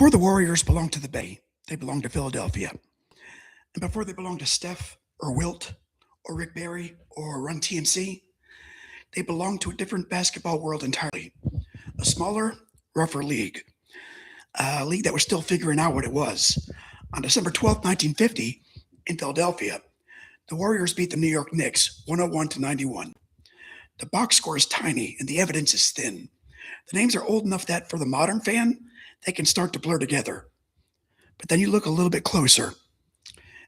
Before the Warriors belonged to the Bay, they belonged to Philadelphia. And before they belonged to Steph or Wilt or Rick Barry or Run TMC, they belonged to a different basketball world entirely. A smaller, rougher league. A league that was still figuring out what it was. On December 12th, 1950, in Philadelphia, the Warriors beat the New York Knicks 101-91. The box score is tiny and the evidence is thin. The names are old enough that for the modern fan, they can start to blur together. But then you look a little bit closer.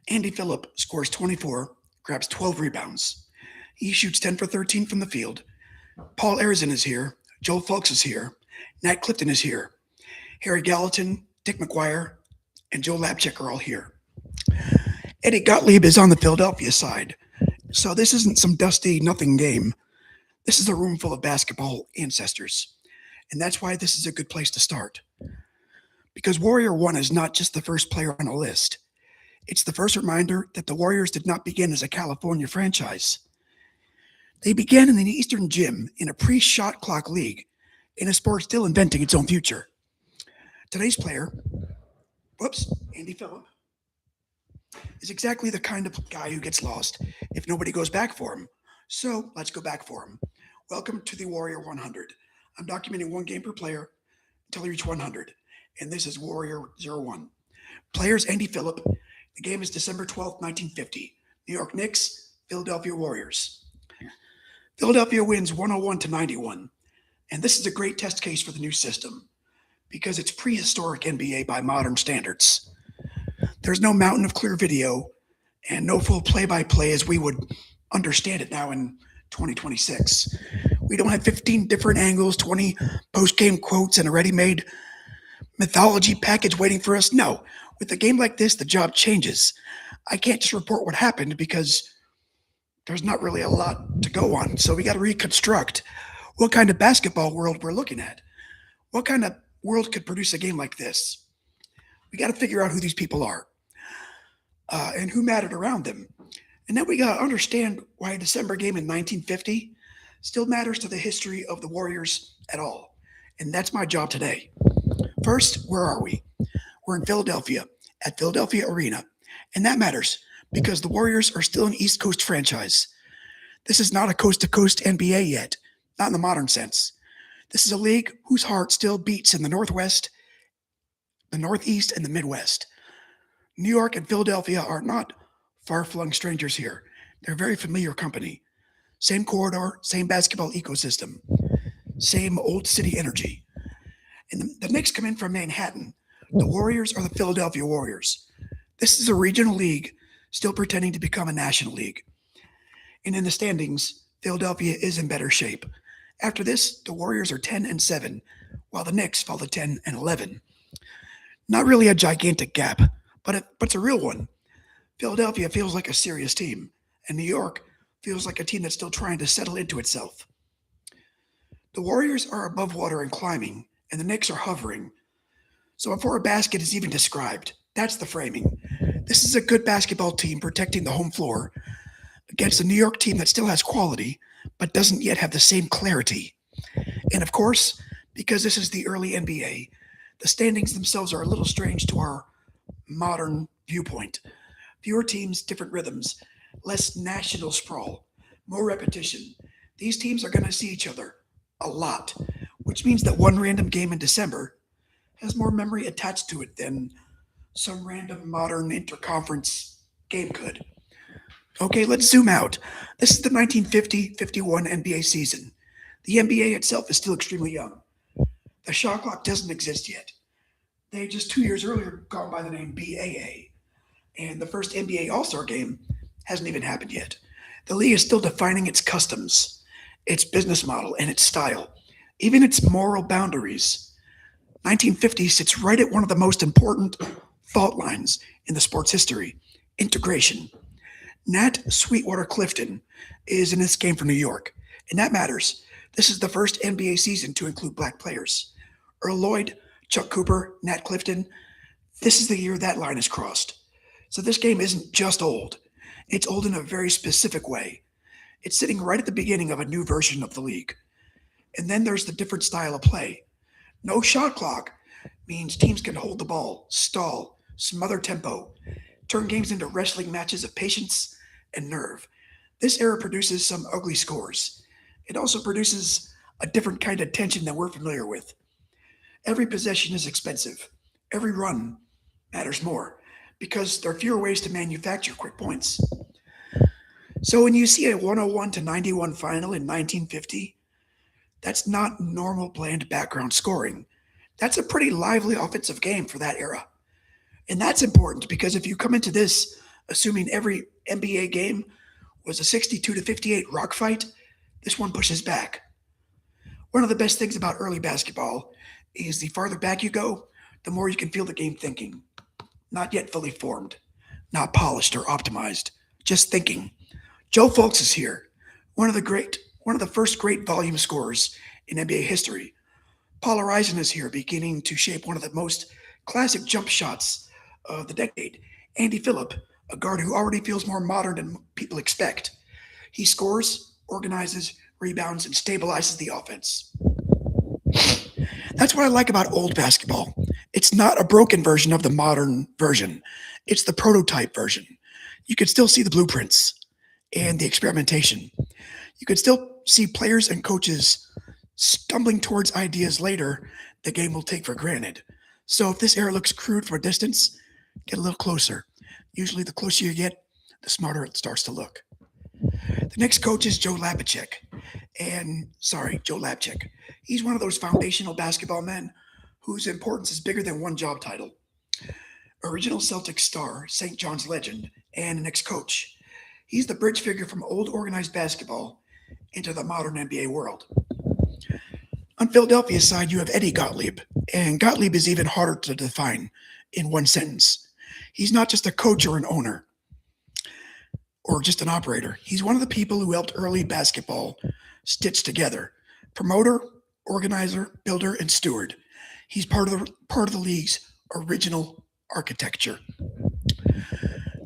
Andy Phillip scores 24, grabs 12 rebounds. He shoots 10 for 13 from the field. Paul Arizin is here. Joel Fulks is here. Nat Clifton is here. Harry Gallatin, Dick McGuire, and Joe Lapchick are all here. Eddie Gottlieb is on the Philadelphia side. So this isn't some dusty nothing game. This is a room full of basketball ancestors. And that's why this is a good place to start. Because Warrior 1 is not just the first player on a list. It's the first reminder that the Warriors did not begin as a California franchise. They began in the Eastern Gym in a pre-shot clock league, in a sport still inventing its own future. Today's player, Andy Phillip, is exactly the kind of guy who gets lost if nobody goes back for him. So let's go back for him. Welcome to the Warrior 100. I'm documenting one game per player until I reach 100. And this is Warrior 01. Players Andy Phillip. The game is December 12th, 1950. New York Knicks, Philadelphia Warriors. Philadelphia wins 101-91. And this is a great test case for the new system because it's prehistoric NBA by modern standards. There's no mountain of clear video and no full play-by-play as we would understand it now in 2026. We don't have 15 different angles, 20 post-game quotes, and a ready-made mythology package waiting for us. No, with a game like this, the job changes. I can't just report what happened because there's not really a lot to go on. So we got to reconstruct what kind of basketball world we're looking at. What kind of world could produce a game like this? We got to figure out who these people are and who mattered around them. And then we got to understand why a December game in 1950 still matters to the history of the Warriors at all. And that's my job today. First, where are we? We're in Philadelphia, at Philadelphia Arena. And that matters because the Warriors are still an East Coast franchise. This is not a coast-to-coast NBA yet, not in the modern sense. This is a league whose heart still beats in the Northwest, the Northeast, and the Midwest. New York and Philadelphia are not far-flung strangers here. They're very familiar company. Same corridor, same basketball ecosystem, same old city energy. And the Knicks come in from Manhattan. The Warriors are the Philadelphia Warriors. This is a regional league still pretending to become a national league. And in the standings, Philadelphia is in better shape. After this, the Warriors are 10-7, while the Knicks fall to 10-11. Not really a gigantic gap, but it's a real one. Philadelphia feels like a serious team, and New York feels like a team that's still trying to settle into itself. The Warriors are above water and climbing, and the Knicks are hovering. So before a basket is even described, that's the framing. This is a good basketball team protecting the home floor against a New York team that still has quality, but doesn't yet have the same clarity. And of course, because this is the early NBA, the standings themselves are a little strange to our modern viewpoint. Fewer teams, different rhythms, less national sprawl, more repetition. These teams are going to see each other a lot, which means that one random game in December has more memory attached to it than some random modern interconference game could. Okay, let's zoom out. This is the 1950-51 NBA season. The NBA itself is still extremely young. The shot clock doesn't exist yet. They just 2 years earlier gone by the name BAA. And the first NBA All-Star game hasn't even happened yet. The league is still defining its customs, its business model, and its style, even its moral boundaries. 1950 sits right at one of the most important fault lines in the sport's history, integration. Nat Sweetwater Clifton is in this game for New York, and that matters. This is the first NBA season to include black players. Earl Lloyd, Chuck Cooper, Nat Clifton, this is the year that line is crossed. So this game isn't just old. It's old in a very specific way. It's sitting right at the beginning of a new version of the league. And then there's the different style of play. No shot clock means teams can hold the ball, stall, smother tempo, turn games into wrestling matches of patience and nerve. This era produces some ugly scores. It also produces a different kind of tension than we're familiar with. Every possession is expensive. Every run matters more because there are fewer ways to manufacture quick points. So when you see a 101 to 91 final in 1950, that's not normal bland background scoring. That's a pretty lively offensive game for that era. And that's important because if you come into this assuming every NBA game was a 62 to 58 rock fight, this one pushes back. One of the best things about early basketball is the farther back you go, the more you can feel the game thinking. Not yet fully formed, not polished or optimized, just thinking. Joe Fulks is here, one of the first great volume scorers in NBA history. Paul Arizin is here, beginning to shape one of the most classic jump shots of the decade. Andy Phillip, a guard who already feels more modern than people expect. He scores, organizes, rebounds, and stabilizes the offense. That's what I like about old basketball. It's not a broken version of the modern version, it's the prototype version. You can still see the blueprints and the experimentation. You could still see players and coaches stumbling towards ideas later the game will take for granted. So if this era looks crude from a distance, get a little closer. Usually, the closer you get, the smarter it starts to look. The next coach is Joe Lapchick. He's one of those foundational basketball men whose importance is bigger than one job title. Original Celtic star, St. John's legend, and an ex coach. He's the bridge figure from old organized basketball into the modern NBA world. On Philadelphia's side, you have Eddie Gottlieb, and Gottlieb is even harder to define in one sentence. He's not just a coach or an owner or just an operator. He's one of the people who helped early basketball stitch together. Promoter, organizer, builder, and steward. He's part of the league's original architecture.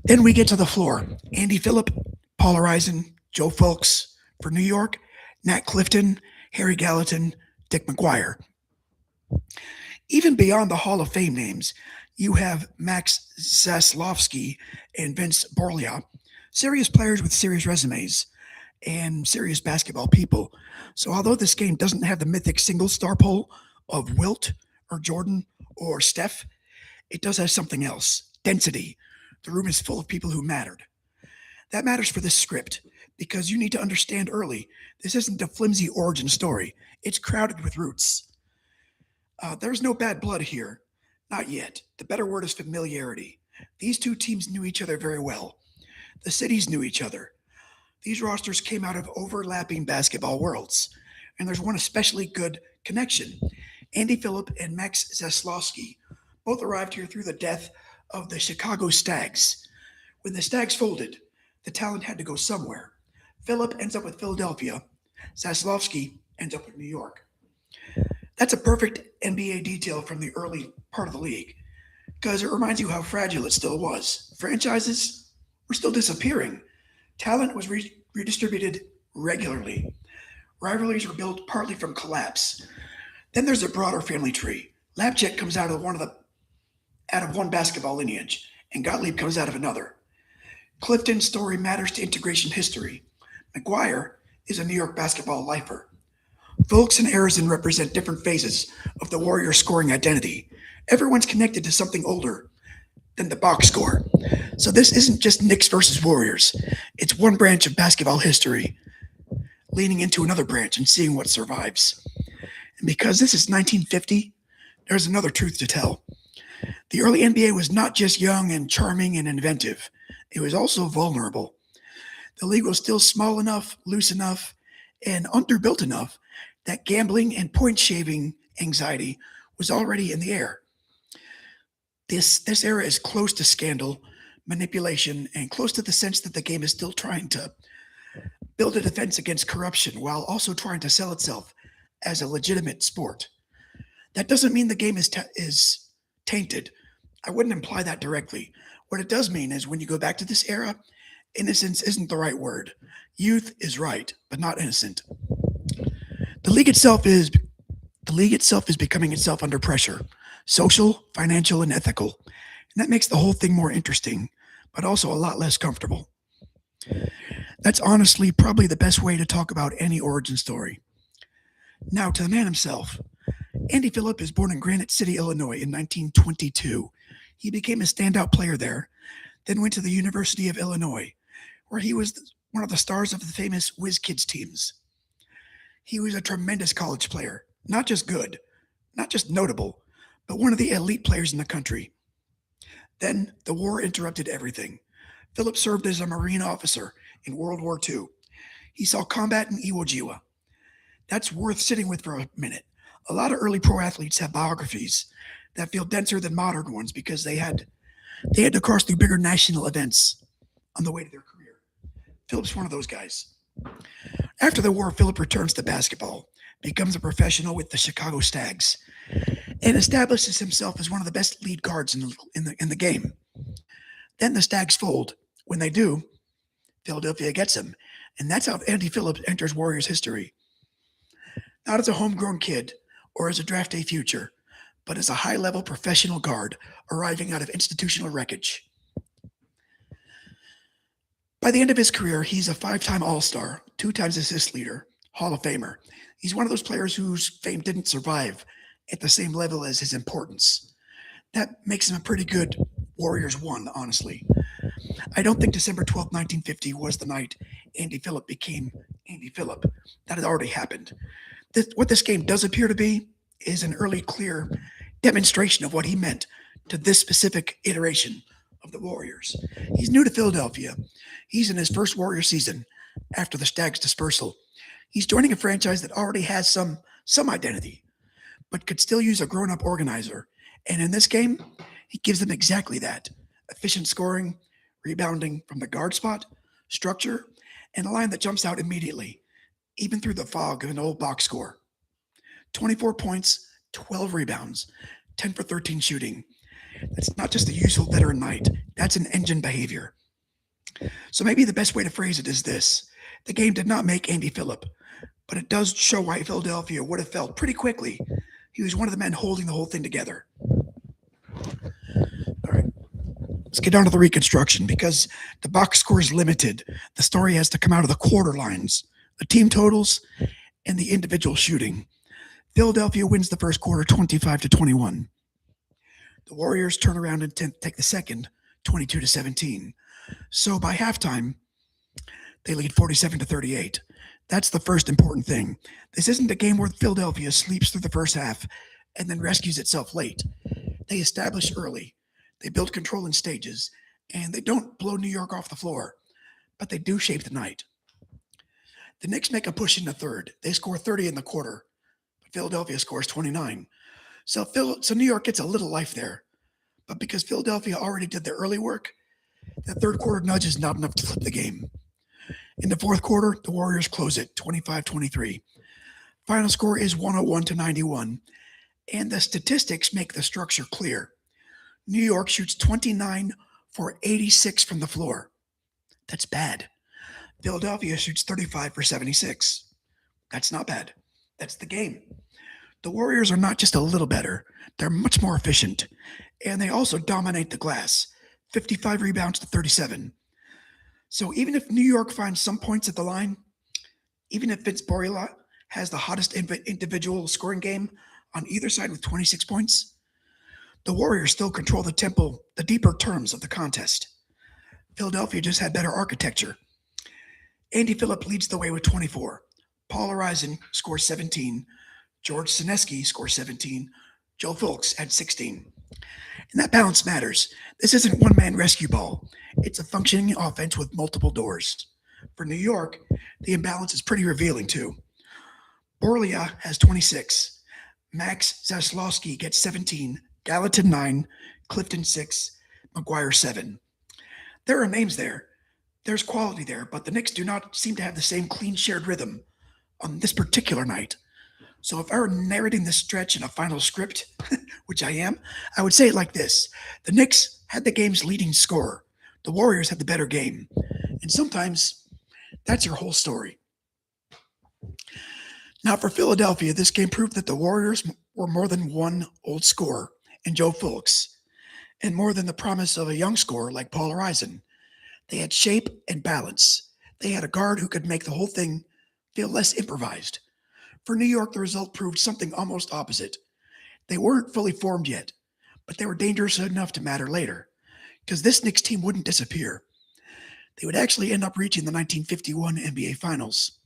Then we get to the floor. Andy Phillip, Paul Arizin, Joe Fulks for New York, Nat Clifton, Harry Gallatin, Dick McGuire. Even beyond the Hall of Fame names, you have Max Zaslavsky and Vince Borlia, serious players with serious resumes and serious basketball people. So although this game doesn't have the mythic single star poll of Wilt or Jordan or Steph, it does have something else: density. The room is full of people who mattered. That matters for this script because you need to understand early this isn't a flimsy origin story. It's crowded with roots. There's no bad blood here. Not yet. The better word is familiarity. These two teams knew each other very well. The cities knew each other. These rosters came out of overlapping basketball worlds. And there's one especially good connection. Andy Phillip and Max Zaslavsky both arrived here through the death of the Chicago Stags. When the Stags folded, the talent had to go somewhere. Phillip ends up with Philadelphia. Zaslavsky ends up with New York. That's a perfect NBA detail from the early part of the league because it reminds you how fragile it still was. Franchises were still disappearing. Talent was redistributed regularly. Rivalries were built partly from collapse. Then there's a broader family tree. Lapchick comes out of one basketball lineage, and Gottlieb comes out of another. Clifton's story matters to integration history. McGuire is a New York basketball lifer. Fulks and Arizin represent different phases of the Warrior scoring identity. Everyone's connected to something older than the box score. So this isn't just Knicks versus Warriors. It's one branch of basketball history leaning into another branch and seeing what survives. And because this is 1950, there's another truth to tell. The early NBA was not just young and charming and inventive. It was also vulnerable. The league was still small enough, loose enough, and underbuilt enough that gambling and point shaving anxiety was already in the air. This era is close to scandal, manipulation, and close to the sense that the game is still trying to build a defense against corruption while also trying to sell itself as a legitimate sport. That doesn't mean the game is tainted. I wouldn't imply that directly. What it does mean is when you go back to this era, innocence isn't the right word. Youth is right, but not innocent. The league itself is becoming itself under pressure. social, financial, and ethical. And that makes the whole thing more interesting, but also a lot less comfortable. That's honestly probably the best way to talk about any origin story. Now, to the man himself. Andy Phillip is born in Granite City, Illinois in 1922. He became a standout player there, then went to the University of Illinois, where he was one of the stars of the famous Whiz Kids teams. He was a tremendous college player, not just good, not just notable, but one of the elite players in the country. Then the war interrupted everything. Phillip served as a Marine officer in World War II. He saw combat in Iwo Jima. That's worth sitting with for a minute. A lot of early pro athletes have biographies that feel denser than modern ones because they had to cross through bigger national events on the way to their career. Phillip's one of those guys. After the war, Phillip returns to basketball, becomes a professional with the Chicago Stags, and establishes himself as one of the best lead guards in the game. Then the Stags fold. When they do, Philadelphia gets him, and that's how Andy Phillip enters Warriors history. Not as a homegrown kid or as a draft day future, but as a high level professional guard arriving out of institutional wreckage. By the end of his career, he's a 5-time All Star, 2 times assist leader, Hall of Famer. He's one of those players whose fame didn't survive at the same level as his importance. That makes him a pretty good Warriors one, honestly. I don't think December 12th, 1950 was the night Andy Phillip became Andy Phillip. That had already happened. What this game does appear to be is an early, clear demonstration of what he meant to this specific iteration of the Warriors. He's new to Philadelphia. He's in his first Warrior season after the Stags' dispersal. He's joining a franchise that already has some identity, but could still use a grown-up organizer. And in this game, he gives them exactly that. Efficient scoring, rebounding from the guard spot, structure, and a line that jumps out immediately, even through the fog of an old box score. 24 points, 12 rebounds, 10 for 13 shooting. That's not just a useful veteran night. That's an engine behavior. So maybe the best way to phrase it is this. The game did not make Andy Phillip, but it does show why Philadelphia would have felt pretty quickly he was one of the men holding the whole thing together. All right. Let's get down to the reconstruction because the box score is limited. The story has to come out of the quarter lines, the team totals, and the individual shooting. Philadelphia wins the first quarter 25-21. The Warriors turn around and take the second 22-17. So by halftime, they lead 47-38. That's the first important thing. This isn't a game where Philadelphia sleeps through the first half and then rescues itself late. They establish early. They build control in stages, and they don't blow New York off the floor, but they do shape the night. The Knicks make a push in the third. They score 30 in the quarter, but Philadelphia scores 29. So New York gets a little life there. But because Philadelphia already did their early work, that third quarter nudge is not enough to flip the game. In the fourth quarter, the Warriors close it 25-23. Final score is 101-91, and the statistics make the structure clear. New York shoots 29 for 86 from the floor. That's bad. Philadelphia shoots 35 for 76. That's not bad. That's the game. The Warriors are not just a little better, they're much more efficient, and they also dominate the glass, 55 rebounds to 37. So even if New York finds some points at the line, even if Vince Boriola has the hottest individual scoring game on either side with 26 points, the Warriors still control the deeper terms of the contest. Philadelphia just had better architecture. Andy Phillip leads the way with 24. Paul Arizin scores 17. George Sineski scores 17. Joe Fulks had 16. And that balance matters. This isn't one-man rescue ball. It's a functioning offense with multiple doors. For New York, the imbalance is pretty revealing, too. Borlia has 26. Max Zaslowski gets 17. Gallatin 9. Clifton 6. McGuire 7. There are names there. There's quality there, but the Knicks do not seem to have the same clean shared rhythm on this particular night. So if I were narrating this stretch in a final script, which I am, I would say it like this. The Knicks had the game's leading scorer. The Warriors had the better game. And sometimes that's your whole story. Now for Philadelphia, this game proved that the Warriors were more than one old scorer and Joe Fulks, and more than the promise of a young scorer like Paul Horizon. They had shape and balance. They had a guard who could make the whole thing feel less improvised. For New York, the result proved something almost opposite. They weren't fully formed yet, but they were dangerous enough to matter later, because this Knicks team wouldn't disappear. They would actually end up reaching the 1951 NBA Finals.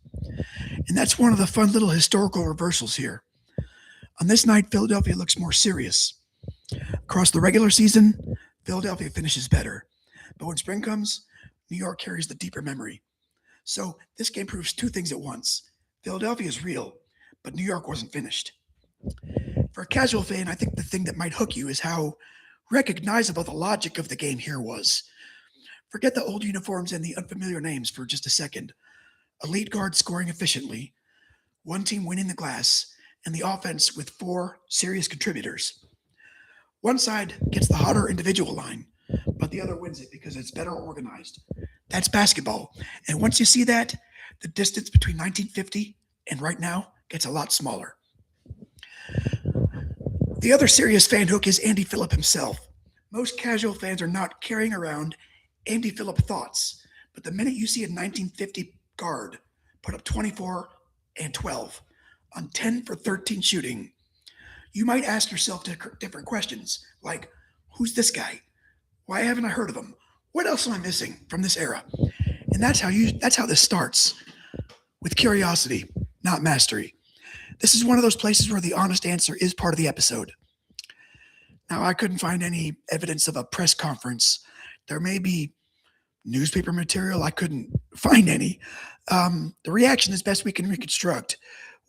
And that's one of the fun little historical reversals here. On this night, Philadelphia looks more serious. Across the regular season, Philadelphia finishes better. But when spring comes, New York carries the deeper memory. So this game proves two things at once. Philadelphia is real, but New York wasn't finished. For a casual fan, I think the thing that might hook you is how recognizable the logic of the game here was. Forget the old uniforms and the unfamiliar names for just a second. A lead guard scoring efficiently, one team winning the glass, and the offense with four serious contributors. One side gets the hotter individual line, but the other wins it because it's better organized. That's basketball. And once you see that, the distance between 1950 and right now gets a lot smaller. The other serious fan hook is Andy Phillip himself. Most casual fans are not carrying around Andy Phillip thoughts, but the minute you see a 1950 guard put up 24 and 12 on 10 for 13 shooting, you might ask yourself different questions, like, who's this guy? Why haven't I heard of him? What else am I missing from this era? And that's how this starts, with curiosity, not mastery. This is one of those places where the honest answer is part of the episode. Now, I couldn't find any evidence of a press conference. There may be newspaper material. I couldn't find any. The reaction, as best we can reconstruct,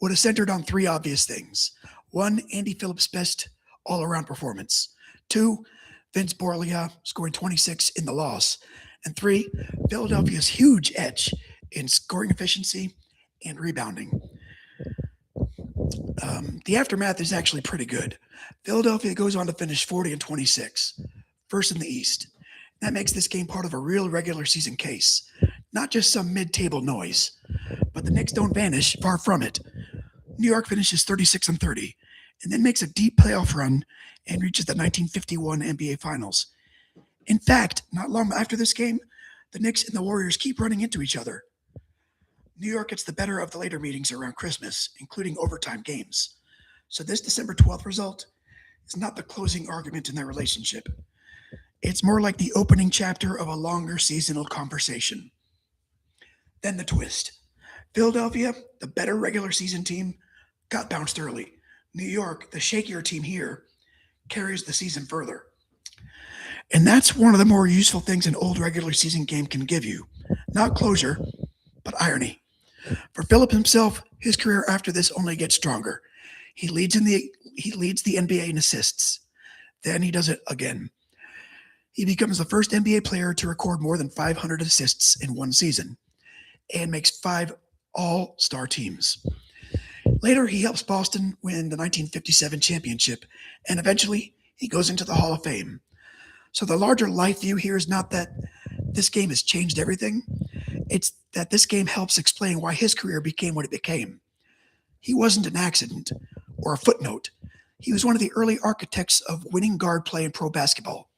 would have centered on three obvious things. One, Andy Phillip's best all-around performance. Two, Vince Borlia scoring 26 in the loss. And three, Philadelphia's huge edge in scoring efficiency and rebounding. The aftermath is actually pretty good. Philadelphia goes on to finish 40 and 26, first in the East. That makes this game part of a real regular season case, not just some mid-table noise. But the Knicks don't vanish, far from it. New York finishes 36 and 30, and then makes a deep playoff run and reaches the 1951 NBA Finals. In fact, not long after this game, the Knicks and the Warriors keep running into each other. New York gets the better of the later meetings around Christmas, including overtime games. So this December 12th result is not the closing argument in their relationship. It's more like the opening chapter of a longer seasonal conversation. Then the twist. Philadelphia, the better regular season team, got bounced early. New York, the shakier team here, carries the season further. And that's one of the more useful things an old regular season game can give you. Not closure, but irony. For Phillip himself, his career after this only gets stronger. He leads the NBA in assists. Then he does it again. He becomes the first NBA player to record more than 500 assists in one season and makes 5 all-star teams. Later, he helps Boston win the 1957 championship, and eventually, he goes into the Hall of Fame. So the larger life view here is not that this game has changed everything. It's that this game helps explain why his career became what it became. He wasn't an accident or a footnote. He was one of the early architects of winning guard play in pro basketball.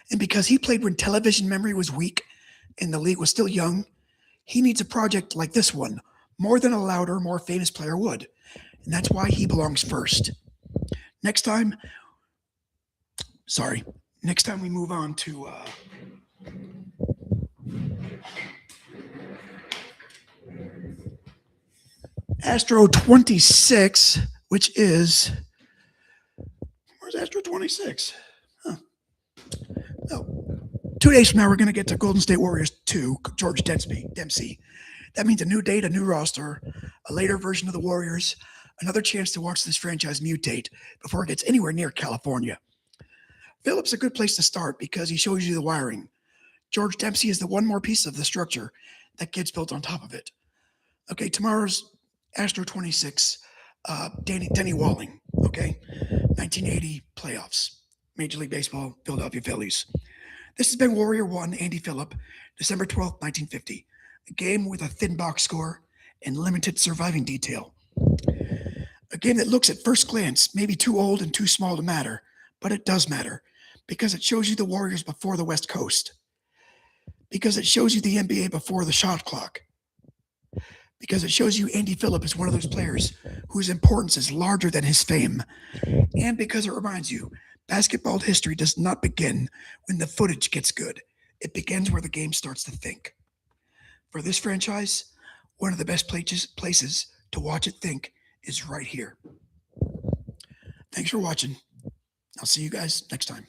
And because he played when television memory was weak and the league was still young, he needs a project like this one more than a louder, more famous player would. And that's why he belongs first. Next time we move on to Astro 26, which is, where's Astro 26? Oh, 2 days from now, we're going to get to Golden State Warriors 2, George Dempsey. That means a new date, a new roster, a later version of the Warriors, another chance to watch this franchise mutate before it gets anywhere near California. Phillip's a good place to start because he shows you the wiring. George Dempsey is the one more piece of the structure that gets built on top of it. Okay, tomorrow's Astro 26, Denny Walling, okay? 1980 playoffs, Major League Baseball, Philadelphia Phillies. This has been Warrior 1, Andy Phillip, December 12th, 1950. A game with a thin box score and limited surviving detail. A game that looks at first glance maybe too old and too small to matter, but it does matter because it shows you the Warriors before the West Coast, because it shows you the NBA before the shot clock, because it shows you Andy Phillip is one of those players whose importance is larger than his fame, and because it reminds you basketball history does not begin when the footage gets good. It begins where the game starts to think. For this franchise, one of the best places to watch it think is right here. Thanks for watching. I'll see you guys next time.